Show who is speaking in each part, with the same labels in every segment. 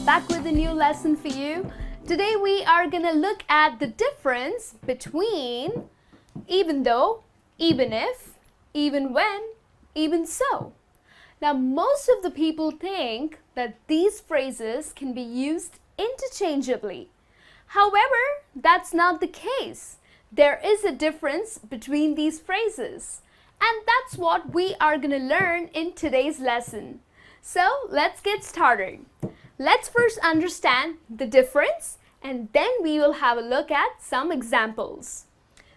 Speaker 1: Back with a new lesson for you. Today we are going to look at the difference between even though, even if, even when, even so. Now most of the people think that these phrases can be used interchangeably. However, that's not the case. There is a difference between these phrases, and that's what we are going to learn in today's lesson. So let's get started. Let's first understand the difference, and then we will have a look at some examples.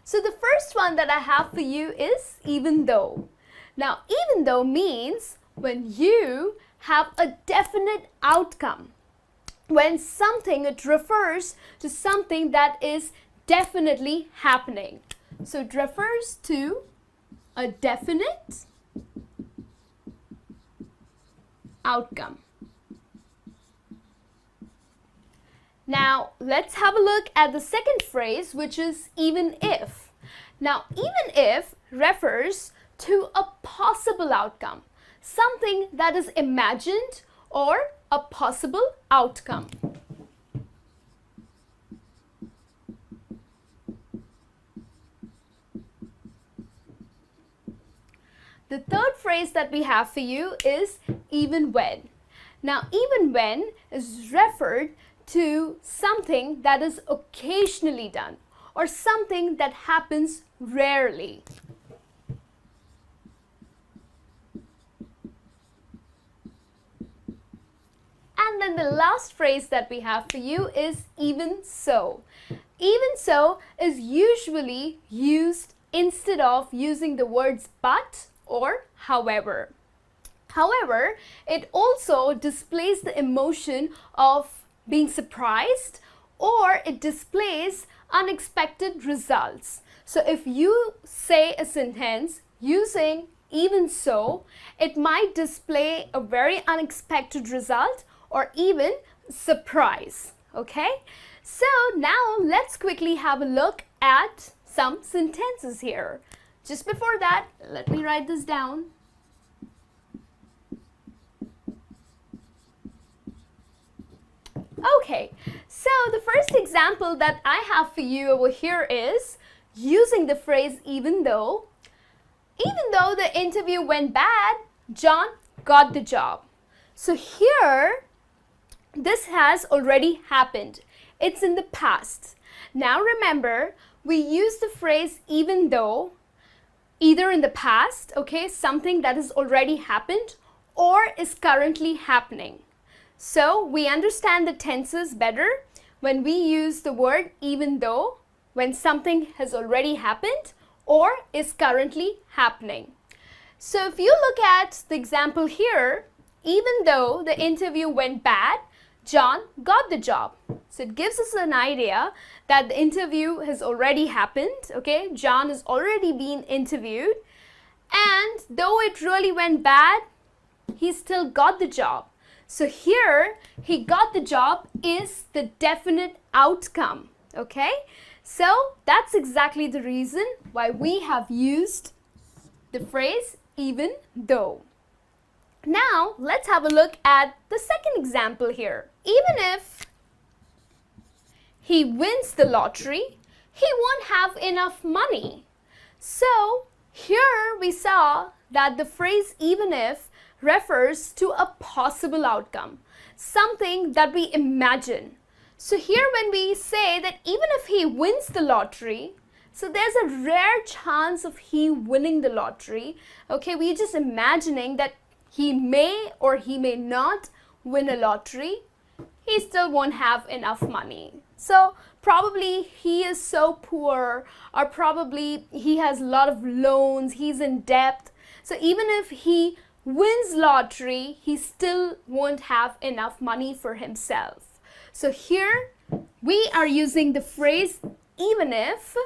Speaker 1: So the first one that I have for you is even though. Now even though means when you have a definite outcome. When it refers to something that is definitely happening. So it refers to a definite outcome. Now, let's have a look at the second phrase, which is even if. Now, even if refers to a possible outcome, something that is imagined or a possible outcome. The third phrase that we have for you is even when. Now, even when is referred to something that is occasionally done or something that happens rarely. And then the last phrase that we have for you is even so. Even so is usually used instead of using the words but or however. However, it also displays the emotion of being surprised, or it displays unexpected results. So if you say a sentence using even so, it might display a very unexpected result or even surprise. Okay? So now let's quickly have a look at some sentences here. Just before that, let me write this down. Okay, so the first example that I have for you over here is using the phrase even though the interview went bad, John got the job. So here, this has already happened. It's in the past. Now remember, we use the phrase even though either in the past, okay, something that has already happened or is currently happening. So we understand the tenses better when we use the word even though when something has already happened or is currently happening. So if you look at the example here, even though the interview went bad, John got the job. So it gives us an idea that the interview has already happened, okay? John has already been interviewed, and though it really went bad, he still got the job. So here, he got the job is the definite outcome, okay? So that's exactly the reason why we have used the phrase even though. Now, let's have a look at the second example here. Even if he wins the lottery, he won't have enough money. So here we saw that the phrase even if refers to a possible outcome, something that we imagine. So here when we say that even if he wins the lottery, so there's a rare chance of he winning the lottery. Okay, we're just imagining that he may or he may not win a lottery. He still won't have enough money. So probably he is so poor, or probably he has a lot of loans, he's in debt. So even if he wins lottery, he still won't have enough money for himself. So here we are using the phrase even if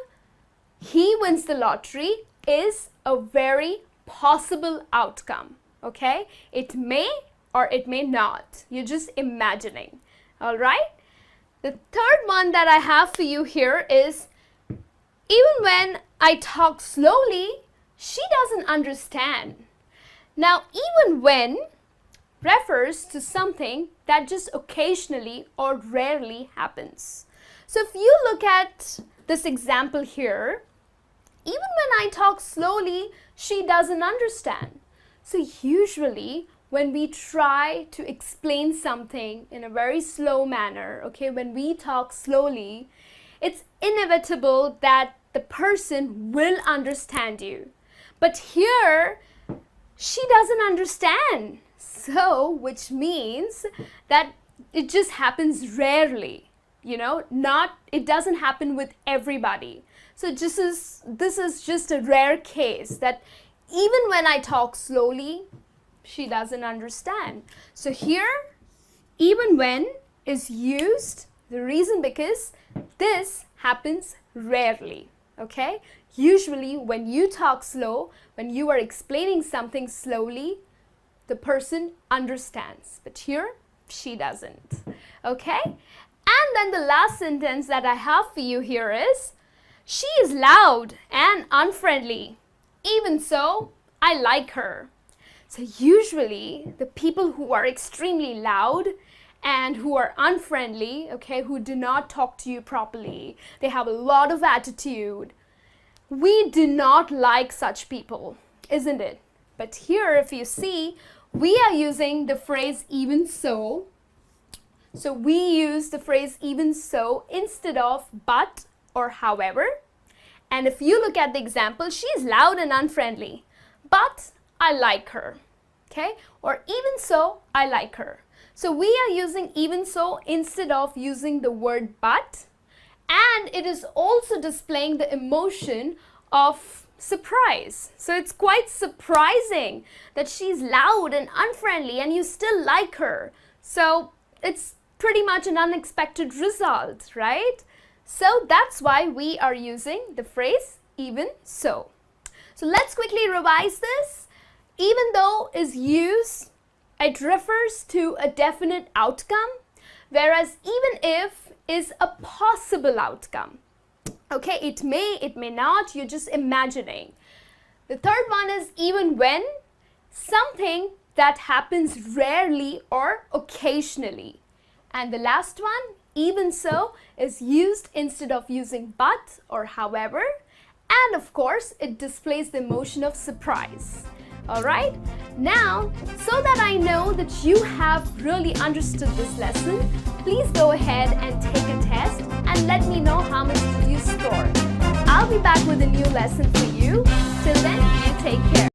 Speaker 1: he wins the lottery is a very possible outcome. Okay, it may or it may not. You're just imagining. All right. The third one that I have for you here is, even when I talk slowly, she doesn't understand. Now, even when refers to something that just occasionally or rarely happens. So if you look at this example here, even when I talk slowly, she doesn't understand. So usually when we try to explain something in a very slow manner, okay, when we talk slowly, it's inevitable that the person will understand you. But here, she doesn't understand. So, which means that it just happens rarely, it doesn't happen with everybody. So this is just a rare case that even when I talk slowly, she doesn't understand. So here, even when is used, the reason because this happens rarely, okay? Usually when you talk slow, when you are explaining something slowly, the person understands, but here she doesn't, okay? And then the last sentence that I have for you here is, she is loud and unfriendly. Even so, I like her. So usually the people who are extremely loud and who are unfriendly, okay, who do not talk to you properly, they have a lot of attitude, we do not like such people, isn't it? But here, if you see, we are using the phrase even so. So we use the phrase even so instead of but or however. And if you look at the example, she is loud and unfriendly, but I like her. Okay? Or even so, I like her. So we are using even so instead of using the word but. And it is also displaying the emotion of surprise. So it's quite surprising that she's loud and unfriendly and you still like her. So it's pretty much an unexpected result, right? So that's why we are using the phrase even so. So let's quickly revise this. Even though is used, it refers to a definite outcome, whereas even if is a possible outcome. Okay, it may not, you're just imagining. The third one is even when, something that happens rarely or occasionally. And the last one, even so, is used instead of using but or however. And of course, it displays the emotion of surprise. Alright, now, so that I know that you have really understood this lesson, please go ahead and take a test and let me know how much you scored. I'll be back with a new lesson for you. Till then, you take care.